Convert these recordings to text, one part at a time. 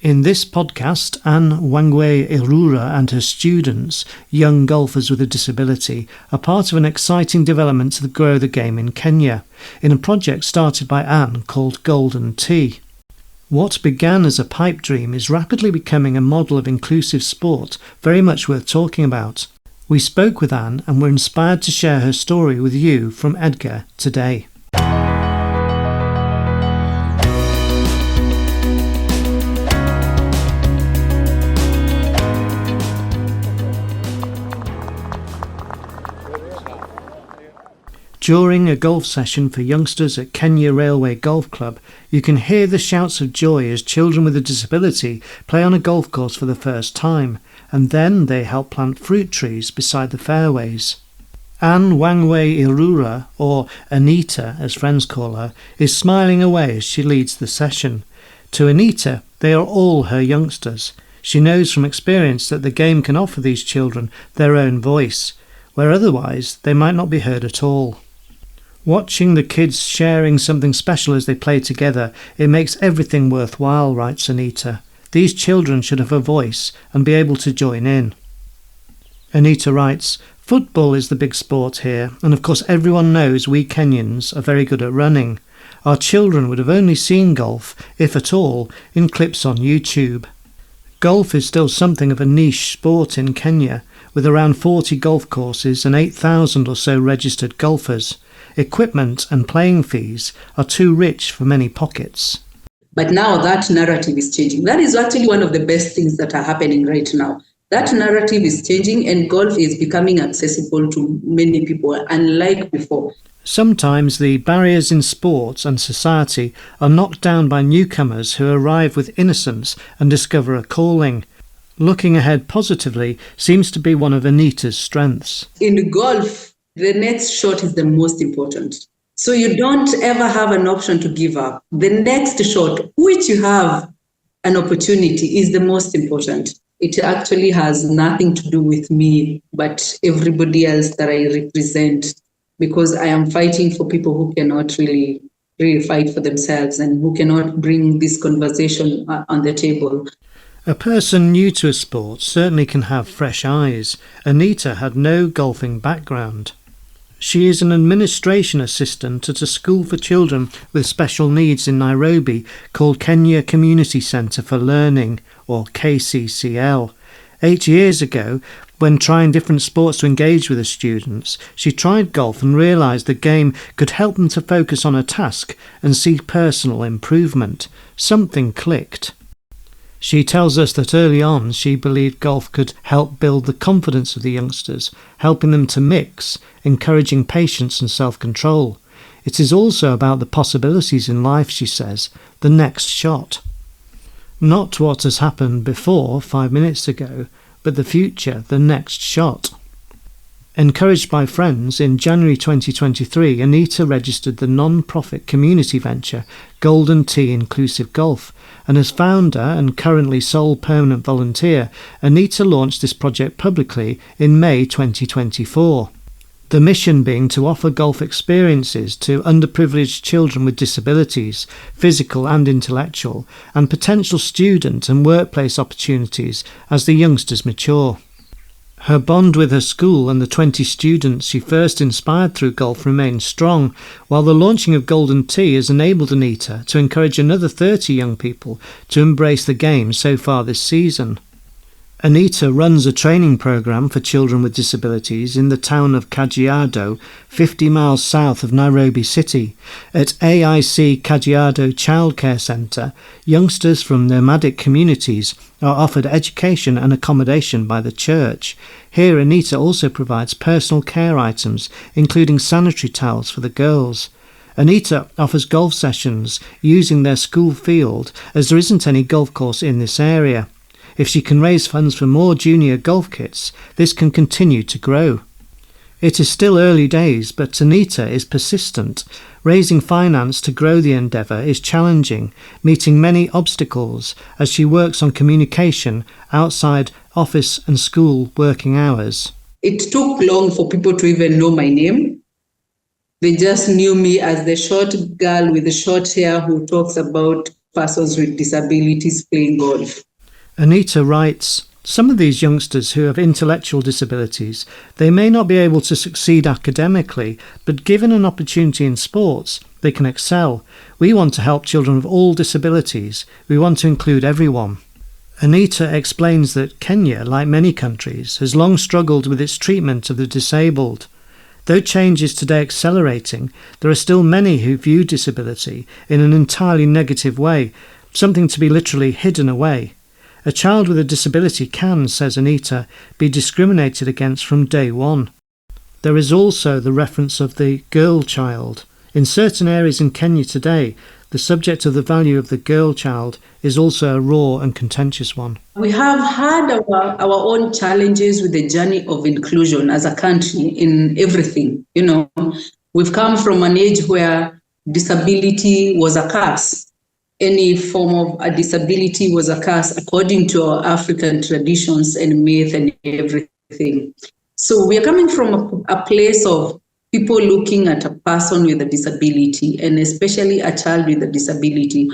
In this podcast, Ann Wangui Irura and her students, young golfers with a disability, are part of an exciting development to grow the game in Kenya, in a project started by Ann called Golden Tee. What began as a pipe dream is rapidly becoming a model of inclusive sport, very much worth talking about. We spoke with Ann and were inspired to share her story with you from Edgar today. During a golf session for youngsters at Kenya Railway Golf Club, you can hear the shouts of joy as children with a disability play on a golf course for the first time, and then they help plant fruit trees beside the fairways. Ann Wangui Irura, or Anita as friends call her, is smiling away as she leads the session. To Anita, they are all her youngsters. She knows from experience that the game can offer these children their own voice, where otherwise they might not be heard at all. Watching the kids sharing something special as they play together, it makes everything worthwhile, writes Anita. These children should have a voice and be able to join in. Anita writes, football is the big sport here, and of course everyone knows we Kenyans are very good at running. Our children would have only seen golf, if at all, in clips on YouTube. Golf is still something of a niche sport in Kenya, with around 40 golf courses and 8,000 or so registered golfers. Equipment and playing fees are too rich for many pockets. But now that narrative is changing. That is actually one of the best things that are happening right now. That narrative is changing and golf is becoming accessible to many people, unlike before. Sometimes the barriers in sports and society are knocked down by newcomers who arrive with innocence and discover a calling. Looking ahead positively seems to be one of Anita's strengths. In golf, the next shot is the most important. So you don't ever have an option to give up. The next shot, which you have an opportunity, is the most important. It actually has nothing to do with me, but everybody else that I represent, because I am fighting for people who cannot really fight for themselves and who cannot bring this conversation on the table. A person new to a sport certainly can have fresh eyes. Anita had no golfing background. She is an administration assistant at a school for children with special needs in Nairobi called Kenya Community Centre for Learning, or KCCL. 8 years ago, when trying different sports to engage with the students, she tried golf and realised the game could help them to focus on a task and see personal improvement. Something clicked. She tells us that early on she believed golf could help build the confidence of the youngsters, helping them to mix, encouraging patience and self-control. It is also about the possibilities in life, she says, the next shot. Not what has happened before 5 minutes ago, but the future, the next shot. Encouraged by friends, in January 2023, Anita registered the non-profit community venture Golden Tee Inclusive Golf, and as founder and currently sole permanent volunteer, Anita launched this project publicly in May 2024. The mission being to offer golf experiences to underprivileged children with disabilities, physical and intellectual, and potential student and workplace opportunities as the youngsters mature. Her bond with her school and the 20 students she first inspired through golf remains strong, while the launching of Golden Tee has enabled Anita to encourage another 30 young people to embrace the game so far this season. Anita runs a training program for children with disabilities in the town of Kajiado, 50 miles south of Nairobi City. At AIC Kajiado Childcare Centre, youngsters from nomadic communities are offered education and accommodation by the church. Here Anita also provides personal care items, including sanitary towels for the girls. Anita offers golf sessions using their school field as there isn't any golf course in this area. If she can raise funds for more junior golf kits, this can continue to grow. It is still early days, but Anita is persistent. Raising finance to grow the endeavour is challenging, meeting many obstacles as she works on communication outside office and school working hours. It took long for people to even know my name. They just knew me as the short girl with the short hair who talks about persons with disabilities playing golf. Anita writes, some of these youngsters who have intellectual disabilities, they may not be able to succeed academically, but given an opportunity in sports, they can excel. We want to help children of all disabilities. We want to include everyone. Anita explains that Kenya, like many countries, has long struggled with its treatment of the disabled. Though change is today accelerating, there are still many who view disability in an entirely negative way, something to be literally hidden away. A child with a disability can, says Anita, be discriminated against from day one. There is also the reference of the girl child. In certain areas in Kenya today, the subject of the value of the girl child is also a raw and contentious one. We have had our own challenges with the journey of inclusion as a country in everything. We've come from an age where disability was a curse. Any form of a disability was a curse according to our African traditions and myth and everything. So we are coming from a place of people looking at a person with a disability, and especially a child with a disability,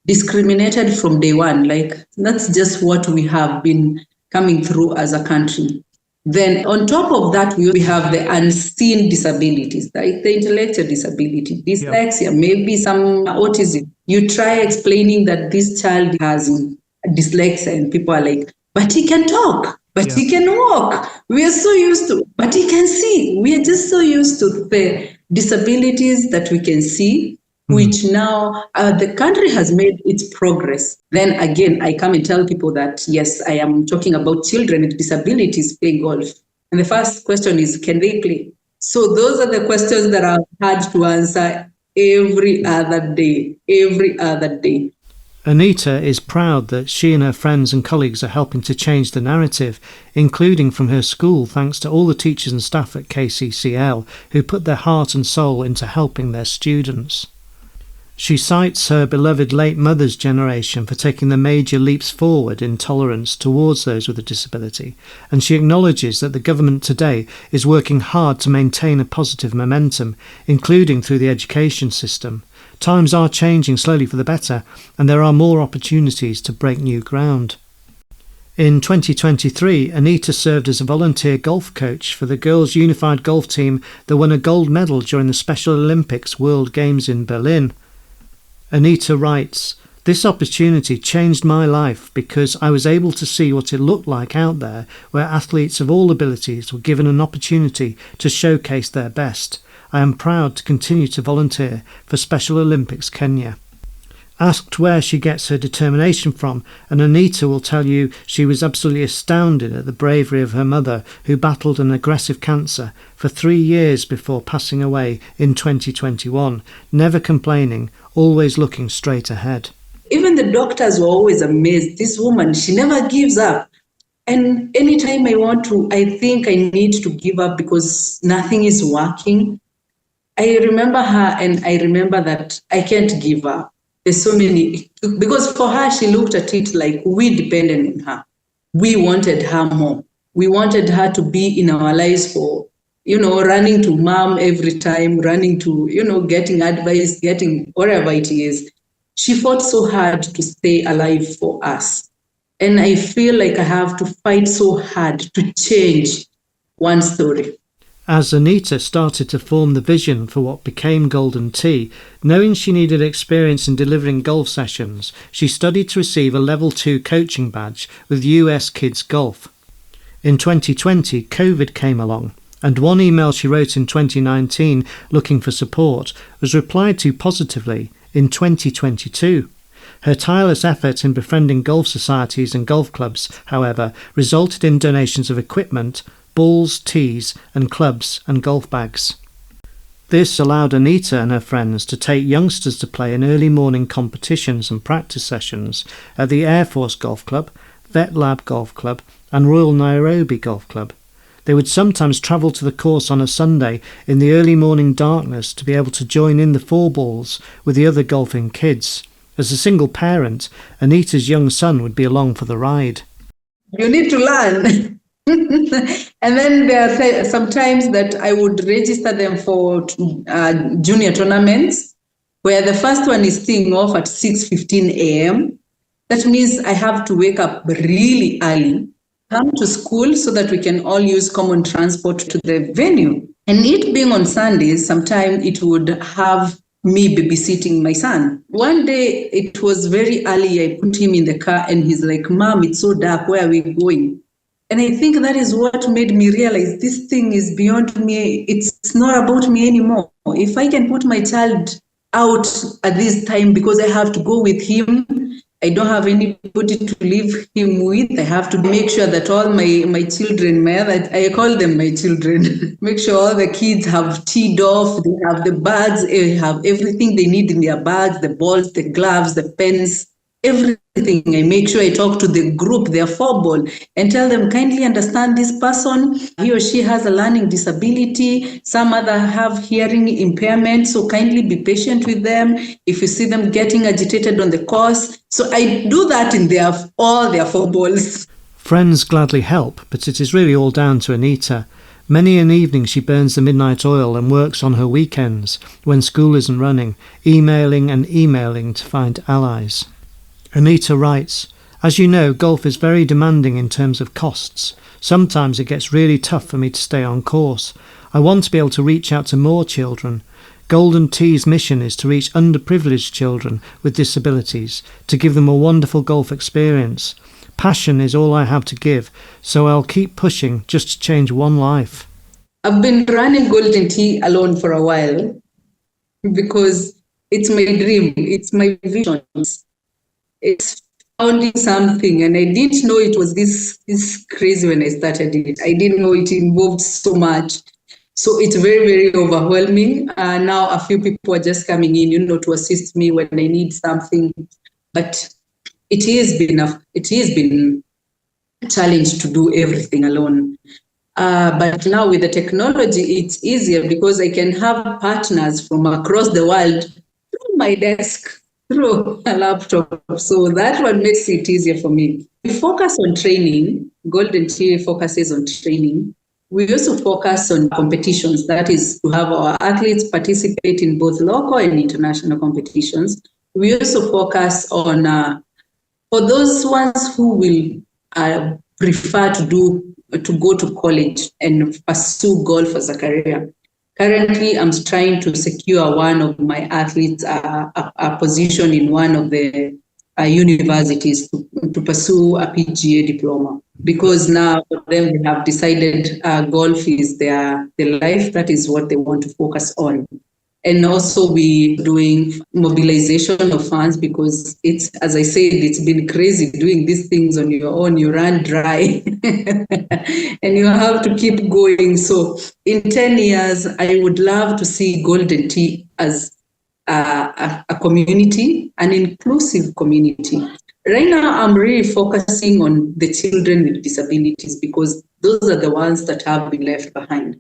discriminated from day one. Like, that's just what we have been coming through as a country. Then on top of that, we have the unseen disabilities, like the intellectual disability, dyslexia, maybe some autism. You try explaining that this child has dyslexia and people are like, but he can talk, but he can walk. We are so used to, but he can see. We are just so used to the disabilities that we can see, which now the country has made its progress. Then again, I come and tell people that, yes, I am talking about children with disabilities playing golf. And the first question is, can they play? So those are the questions that I've had to answer every other day. Anita is proud that she and her friends and colleagues are helping to change the narrative, including from her school, thanks to all the teachers and staff at KCCL who put their heart and soul into helping their students. She cites her beloved late mother's generation for taking the major leaps forward in tolerance towards those with a disability, and she acknowledges that the government today is working hard to maintain a positive momentum, including through the education system. Times are changing slowly for the better, and there are more opportunities to break new ground. In 2023, Anita served as a volunteer golf coach for the girls' unified golf team that won a gold medal during the Special Olympics World Games in Berlin. Anita writes, "This opportunity changed my life because I was able to see what it looked like out there, where athletes of all abilities were given an opportunity to showcase their best. I am proud to continue to volunteer for Special Olympics Kenya." Asked where she gets her determination from, and Anita will tell you she was absolutely astounded at the bravery of her mother, who battled an aggressive cancer for 3 years before passing away in 2021, never complaining, always looking straight ahead. Even the doctors were always amazed. This woman, she never gives up. And anytime I think I need to give up because nothing is working, I remember her and I remember that I can't give up. There's so many, because for her, she looked at it like we depended on her. We wanted her more. We wanted her to be in our lives for, running to mom every time, running to, getting advice, getting whatever it is. She fought so hard to stay alive for us. And I feel like I have to fight so hard to change one story. As Anita started to form the vision for what became Golden Tee, knowing she needed experience in delivering golf sessions, she studied to receive a Level 2 coaching badge with US Kids Golf. In 2020, COVID came along, and one email she wrote in 2019 looking for support was replied to positively in 2022. Her tireless effort in befriending golf societies and golf clubs, however, resulted in donations of equipment, balls, tees and clubs and golf bags. This allowed Anita and her friends to take youngsters to play in early morning competitions and practice sessions at the Air Force Golf Club, Vet Lab Golf Club and Royal Nairobi Golf Club. They would sometimes travel to the course on a Sunday in the early morning darkness to be able to join in the four balls with the other golfing kids. As a single parent, Anita's young son would be along for the ride. You need to learn. And then there are sometimes that I would register them for junior tournaments where the first one is teeing off at 6:15 a.m. That means I have to wake up really early, come to school so that we can all use common transport to the venue. And it being on Sundays, sometimes it would have me babysitting my son. One day it was very early. I put him in the car and he's like, "Mom, it's so dark. Where are we going?" And I think that is what made me realize this thing is beyond me. It's not about me anymore. If I can put my child out at this time because I have to go with him, I don't have anybody to leave him with. I have to make sure that all my children, I call them my children, make sure all the kids have teed off, they have the bags, they have everything they need in their bags, the balls, the gloves, the pens, everything. I make sure I talk to the group, their football, and tell them, kindly understand this person, he or she has a learning disability, some other have hearing impairment, so kindly be patient with them. If you see them getting agitated on the course, so I do that in all their footballs. Friends gladly help, but it is really all down to Anita. Many an evening she burns the midnight oil and works on her weekends, when school isn't running, emailing to find allies. Anita writes, "As you know, golf is very demanding in terms of costs. Sometimes it gets really tough for me to stay on course. I want to be able to reach out to more children. Golden Tee's mission is to reach underprivileged children with disabilities, to give them a wonderful golf experience. Passion is all I have to give, so I'll keep pushing just to change one life." I've been running Golden Tee alone for a while because it's my dream, it's my vision. It's founding something, and I didn't know it was this crazy when I started it. I didn't know it involved so much. So it's very, very overwhelming. Now a few people are just coming in, to assist me when I need something. But it has been a challenge to do everything alone. But now with the technology, it's easier because I can have partners from across the world through my desk, through a laptop. So that one makes it easier for me. We focus on training. Golden Tee focuses on training. We also focus on competitions. That is to have our athletes participate in both local and international competitions. We also focus on, for those ones who will prefer to go to college and pursue golf as a career. Currently, I'm trying to secure one of my athletes a position in one of the universities to pursue a PGA diploma, because now for them they have decided golf is their life. That is what they want to focus on. And also we doing mobilization of funds because it's, as I said, it's been crazy doing these things on your own. You run dry and you have to keep going. So in 10 years, I would love to see Golden Tee as a community, an inclusive community. Right now, I'm really focusing on the children with disabilities because those are the ones that have been left behind.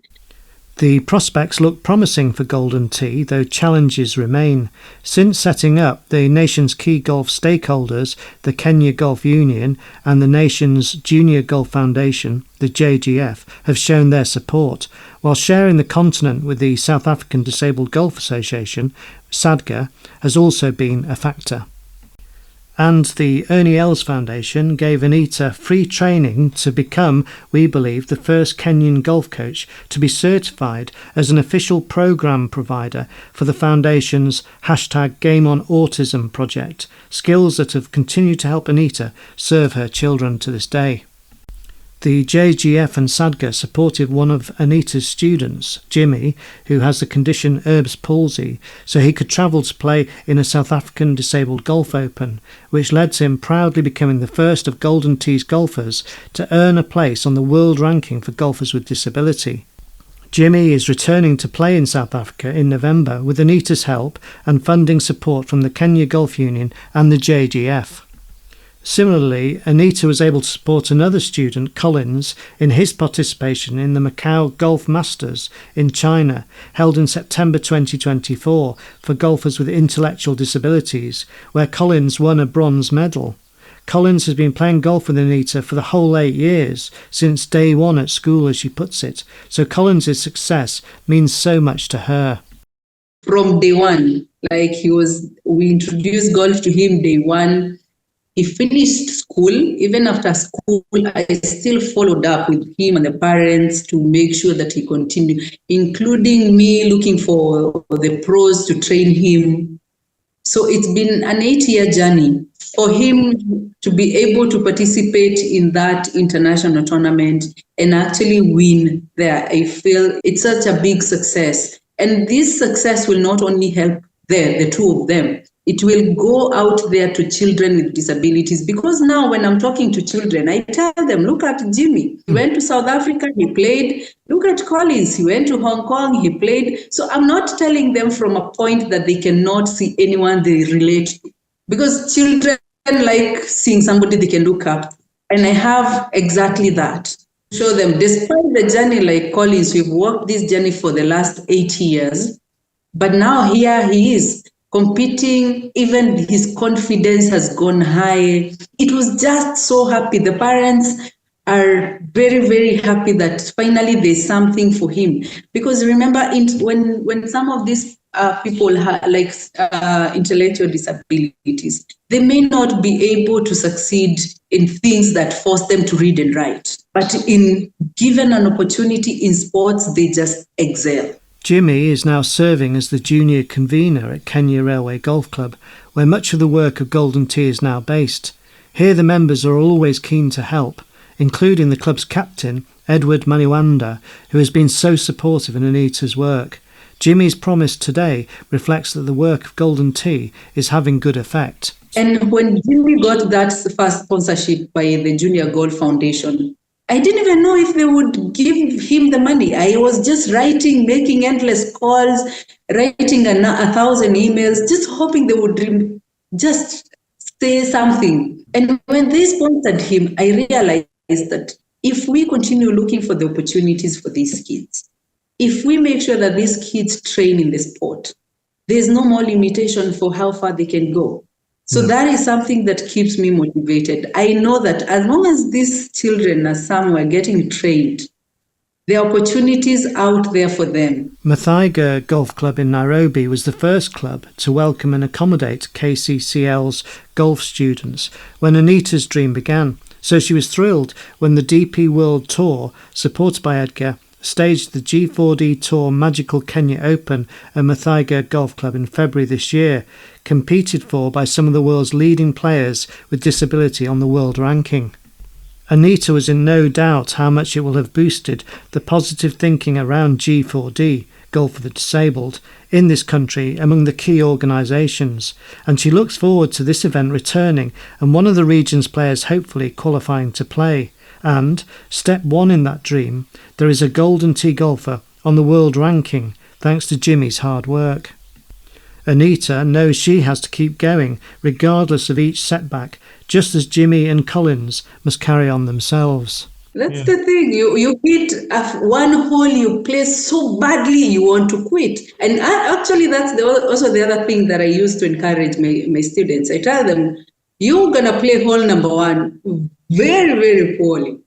The prospects look promising for Golden Tee, though challenges remain. Since setting up, the nation's key golf stakeholders, the Kenya Golf Union and the nation's Junior Golf Foundation, the JGF, have shown their support, while sharing the continent with the South African Disabled Golf Association, SADGA, has also been a factor. And the Ernie Els Foundation gave Anita free training to become, we believe, the first Kenyan golf coach to be certified as an official programme provider for the foundation's #GameOnAutism project, skills that have continued to help Anita serve her children to this day. The JGF and SADGA supported one of Anita's students, Jimmy, who has the condition Erb's palsy, so he could travel to play in a South African Disabled Golf Open, which led to him proudly becoming the first of Golden Tee's golfers to earn a place on the world ranking for golfers with disability. Jimmy is returning to play in South Africa in November with Anita's help and funding support from the Kenya Golf Union and the JGF. Similarly, Anita was able to support another student, Collins, in his participation in the Macau Golf Masters in China, held in September 2024 for golfers with intellectual disabilities, where Collins won a bronze medal. Collins has been playing golf with Anita for the whole 8 years, since day one at school, as she puts it, so Collins' success means so much to her. From day one, Like we introduced golf to him day one. He finished school. Even after school, I still followed up with him and the parents to make sure that he continued, including me looking for the pros to train him. So it's been an 8-year journey for him to be able to participate in that international tournament and actually win there. I feel it's such a big success. And this success will not only help the two of them, it will go out there to children with disabilities. Because now when I'm talking to children, I tell them, look at Jimmy. He went to South Africa, he played. Look at Collins, he went to Hong Kong, he played. So I'm not telling them from a point that they cannot see anyone they relate to. Because children like seeing somebody they can look up. And I have exactly that. Show them, despite the journey like Collins, we've walked this journey for the last 8 years. But now here he is competing, even his confidence has gone high. It was just so happy. The parents are very, very happy that finally there's something for him. Because remember, when some of these people have intellectual disabilities, they may not be able to succeed in things that force them to read and write. But in given an opportunity in sports, they just excel. Jimmy is now serving as the junior convener at Kenya Railway Golf Club, where much of the work of Golden Tee is now based. Here the members are always keen to help, including the club's captain, Edward Maniwanda, who has been so supportive in Anita's work. Jimmy's promise today reflects that the work of Golden Tee is having good effect. And when Jimmy got that first sponsorship by the Junior Golf Foundation, I didn't even know if they would give him the money. I was just writing, making endless calls, writing 1,000 emails, just hoping they would just say something. And when they sponsored him, I realized that if we continue looking for the opportunities for these kids, if we make sure that these kids train in the sport, there's no more limitation for how far they can go. So that is something that keeps me motivated. I know that as long as these children are somewhere getting trained, there are opportunities out there for them. Muthaiga Golf Club in Nairobi was the first club to welcome and accommodate KCCL's golf students when Anita's dream began. So she was thrilled when the DP World Tour, supported by Edgar, staged the G4D Tour Magical Kenya Open at Muthaiga Golf Club in February this year, competed for by some of the world's leading players with disability on the world ranking. Anita was in no doubt how much it will have boosted the positive thinking around G4D, Golf for the Disabled, in this country among the key organisations, and she looks forward to this event returning and one of the region's players hopefully qualifying to play. And, step one in that dream, there is a Golden Tee golfer on the world ranking thanks to Jimmy's hard work. Anita knows she has to keep going regardless of each setback, just as Jimmy and Collins must carry on themselves. That's the thing. You hit one hole, you play so badly, you want to quit. And actually, that's also the other thing that I use to encourage my students. I tell them, you're going to play hole number one very, very poorly.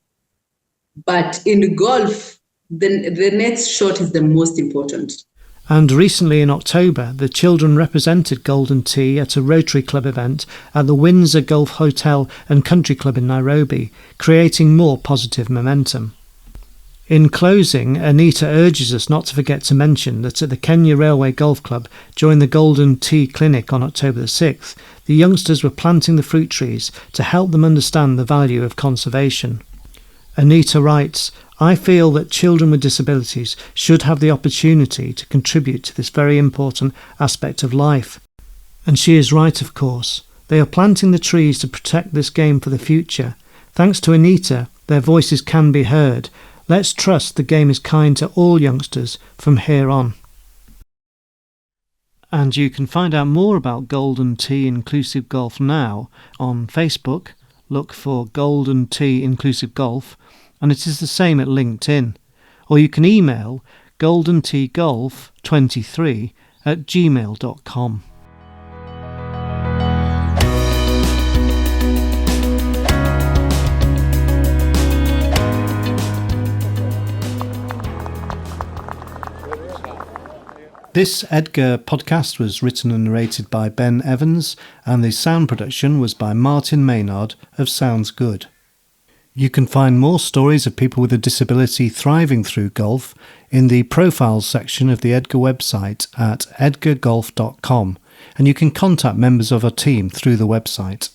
But in golf, the next shot is the most important. And recently in October, the children represented Golden Tee at a Rotary Club event at the Windsor Golf Hotel and Country Club in Nairobi, creating more positive momentum. In closing, Anita urges us not to forget to mention that at the Kenya Railway Golf Club during the Golden Tee Clinic on October the 6th, the youngsters were planting the fruit trees to help them understand the value of conservation. Anita writes, "I feel that children with disabilities should have the opportunity to contribute to this very important aspect of life." And she is right, of course. They are planting the trees to protect this game for the future. Thanks to Anita, their voices can be heard. Let's trust the game is kind to all youngsters from here on. And you can find out more about Golden Tee Inclusive Golf now on Facebook. Look for Golden Tee Inclusive Golf, and it is the same at LinkedIn. Or you can email goldenteegolf23@gmail.com. This Edgar podcast was written and narrated by Ben Evans, and the sound production was by Martin Maynard of Sounds Good. You can find more stories of people with a disability thriving through golf in the profiles section of the Edgar website at edgargolf.com, and you can contact members of our team through the website.